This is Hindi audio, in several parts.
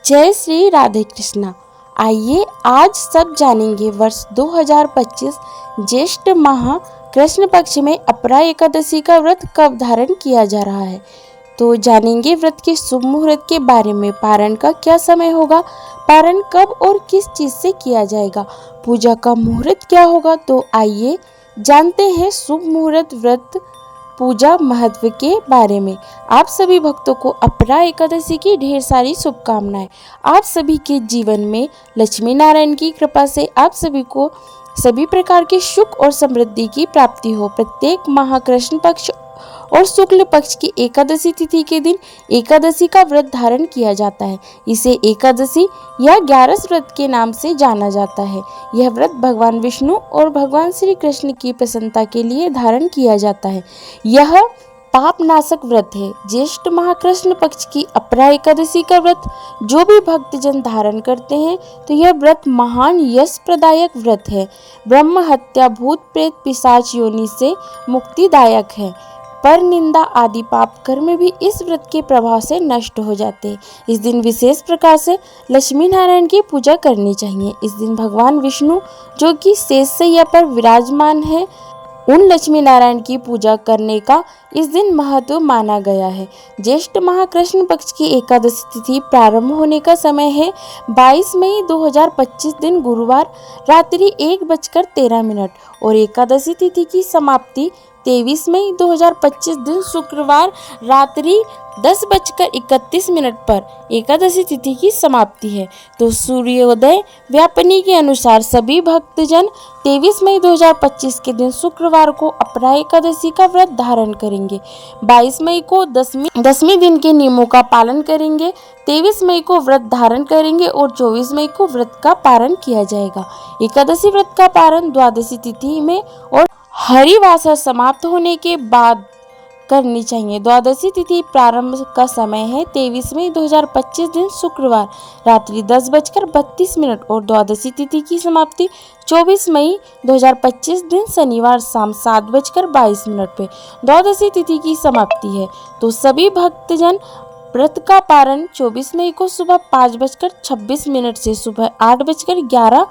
जय श्री राधे कृष्णा। आइए आज सब जानेंगे वर्ष 2025 ज्येष्ठ माह कृष्ण पक्ष में अपरा एकादशी का व्रत कब धारण किया जा रहा है। तो जानेंगे व्रत के शुभ मुहूर्त के बारे में। पारण का क्या समय होगा, पारण कब और किस चीज से किया जाएगा, पूजा का मुहूर्त क्या होगा। तो आइए जानते हैं शुभ मुहूर्त, व्रत, पूजा, महत्व के बारे में। आप सभी भक्तों को अपरा एकादशी की ढेर सारी शुभकामनाएं। आप सभी के जीवन में लक्ष्मी नारायण की कृपा से आप सभी को सभी प्रकार के सुख और समृद्धि की प्राप्ति हो। प्रत्येक माह कृष्ण पक्ष और शुक्ल पक्ष की एकादशी तिथि के दिन एकादशी का व्रत धारण किया जाता है। इसे एकादशी या 11 व्रत के नाम से जाना जाता है। यह व्रत भगवान विष्णु और भगवान श्री कृष्ण की प्रसन्नता के लिए धारण किया जाता है। यह पाप नाशक व्रत है। ज्येष्ठ माह कृष्ण पक्ष की अपरा एकादशी का व्रत जो भी भक्तजन धारण करते हैं तो यह व्रत महान यश प्रदायक व्रत है। ब्रह्म हत्या, भूत प्रेत, पिशाच योनि से मुक्तिदायक है। पर निंदा आदि पाप कर्म भी इस व्रत के प्रभाव से नष्ट हो जाते हैं। इस दिन विशेष प्रकार से लक्ष्मी नारायण की पूजा करनी चाहिए। इस दिन भगवान विष्णु जो कि शेषशय्या पर विराजमान है, उन लक्ष्मी नारायण की पूजा करने का इस दिन महत्व माना गया है। ज्येष्ठ माह कृष्ण पक्ष की एकादशी तिथि प्रारंभ होने का समय है 22 मई 2025 दिन गुरुवार रात्रि 1:13 और एकादशी तिथि की समाप्ति 23 मई 2025 दिन शुक्रवार रात्रि 10:31 पर एकादशी तिथि की समाप्ति है। तो सूर्योदय व्यापनी के अनुसार सभी भक्तजन 23 मई 2025 के दिन शुक्रवार को अपरा एकादशी का व्रत धारण करेंगे। 22 मई को दसवीं दिन के नियमों का पालन करेंगे। 23 मई को व्रत धारण करेंगे और 24 मई को व्रत का पारण किया जाएगा। एकादशी व्रत का पारण द्वादशी तिथि में और हरिवासर समाप्त होने के बाद करनी चाहिए। द्वादशी तिथि प्रारंभ का समय है 23 मई 2025 दिन शुक्रवार रात्रि 10:32 और द्वादशी तिथि की समाप्ति 24 मई 2025 दिन शनिवार शाम 7:22 पे द्वादशी तिथि की समाप्ति है। तो सभी भक्तजन व्रत का पारण 24 मई को सुबह 5:26 से सुबह 8:11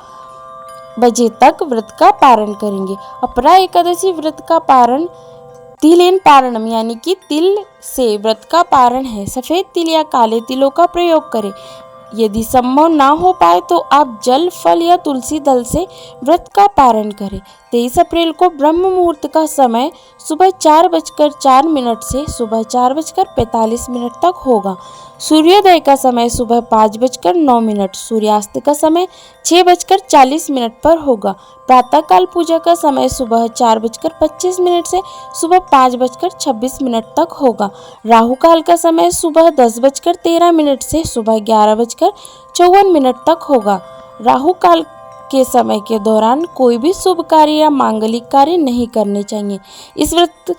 बजे तक व्रत का पारण करेंगे। अपरा एकादशी व्रत का पारण तिलेन पारणम यानी कि तिल से व्रत का पारण है। सफेद तिल या काले तिलों का प्रयोग करें। यदि संभव ना हो पाए तो आप जल, फल या तुलसी दल से व्रत का पारण करें। 23 अप्रैल को ब्रह्म मुहूर्त का समय सुबह 4:04 से सुबह 4:45 तक होगा। सूर्योदय का समय सुबह 5:09, सूर्यास्त का समय 6:40 पर होगा। प्रातःकाल पूजा का समय सुबह 4:25 से सुबह 5:26 तक होगा। राहु काल का समय सुबह 10:13 से सुबह 11:54 तक होगा। राहु काल के समय के दौरान कोई भी शुभ कार्य या मांगलिक कार्य नहीं करने चाहिए। इस व्रत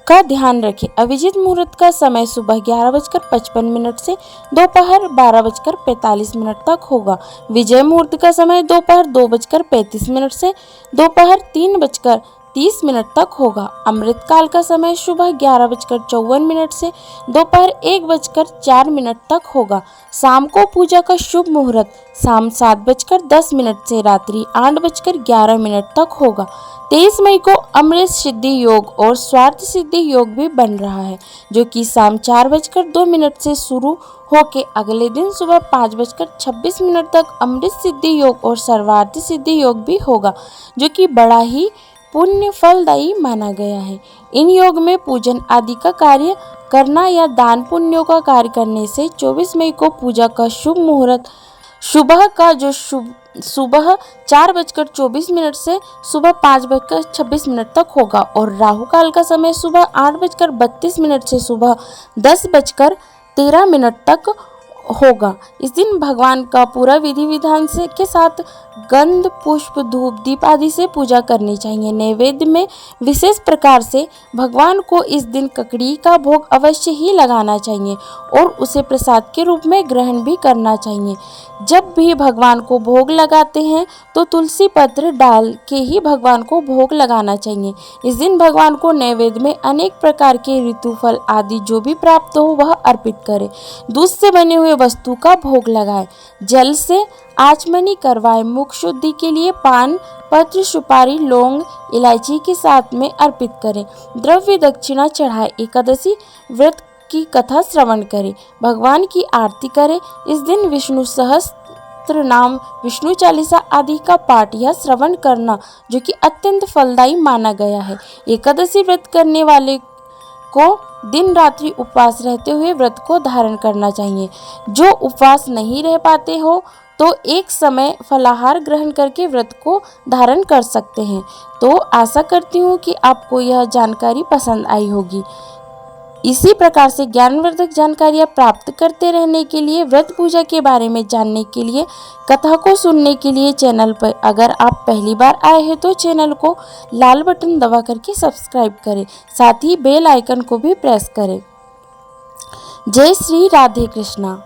का ध्यान रखें। अभिजीत मुहूर्त का समय सुबह 11:55 से दोपहर 12:45 तक होगा। विजय मुहूर्त का समय दोपहर 2:35 से दोपहर 3:30 तक होगा। अमृत काल का समय सुबह 11:54 से दोपहर 1:04 तक होगा। शाम को पूजा का शुभ मुहूर्त शाम 7:10 से रात्रि 8:11 तक होगा। 23 मई को अमृत सिद्धि योग और स्वार्थ सिद्धि योग भी बन रहा है, जो कि शाम 4:02 से शुरू होके अगले दिन सुबह 5:26 तक अमृत सिद्धि योग और सर्वार्थ सिद्धि योग भी होगा, जो कि बड़ा ही पुण्य फलदायी माना गया है। इन योग में पूजन आदि का कार्य करना या दान पुण्यों का कार्य करने से 24 मई को पूजा का शुभ मुहूर्त सुबह का जो सुबह 4:24 से सुबह 5:26 तक होगा और राहु काल का समय सुबह 8:32 से सुबह 10:13 तक होगा। इस दिन भगवान का पूरा विधि विधान से के साथ गंध, पुष्प, धूप, दीप आदि से पूजा करनी चाहिए। नैवेद्य में विशेष प्रकार से भगवान को इस दिन ककड़ी का भोग अवश्य ही लगाना चाहिए और उसे प्रसाद के रूप में ग्रहण भी करना चाहिए। जब भी भगवान को भोग लगाते हैं तो तुलसी पत्र डाल के ही भगवान को भोग लगाना चाहिए। इस दिन भगवान को नैवेद्य में अनेक प्रकार के ऋतु फल आदि जो भी प्राप्त हो वह अर्पित करें। दूध से बने हुए वस्तु का भोग लगाएं। जल से आचमनी करवाएं। मुख शुद्धि के लिए पान पत्र, सुपारी, लौंग, इलायची के साथ में अर्पित करें। द्रव्य दक्षिणा चढ़ाएं। एकादशी व्रत की कथा श्रवण करें। भगवान की आरती करें। इस दिन विष्णु सहस्त्र नाम, विष्णु चालीसा आदि का पाठ या श्रवण करना जो कि अत्यंत फलदायी माना गया है। एकादशी व्रत करने वाले को दिन रात्रि उपवास रहते हुए व्रत को धारण करना चाहिए। जो उपवास नहीं रह पाते हो तो एक समय फलाहार ग्रहण करके व्रत को धारण कर सकते हैं। तो आशा करती हूँ कि आपको यह जानकारी पसंद आई होगी। इसी प्रकार से ज्ञानवर्धक जानकारियाँ प्राप्त करते रहने के लिए, व्रत पूजा के बारे में जानने के लिए, कथा को सुनने के लिए चैनल पर अगर आप पहली बार आए हैं तो चैनल को लाल बटन दबा करके सब्सक्राइब करें। साथ ही बेल आइकन को भी प्रेस करें। जय श्री राधे कृष्णा।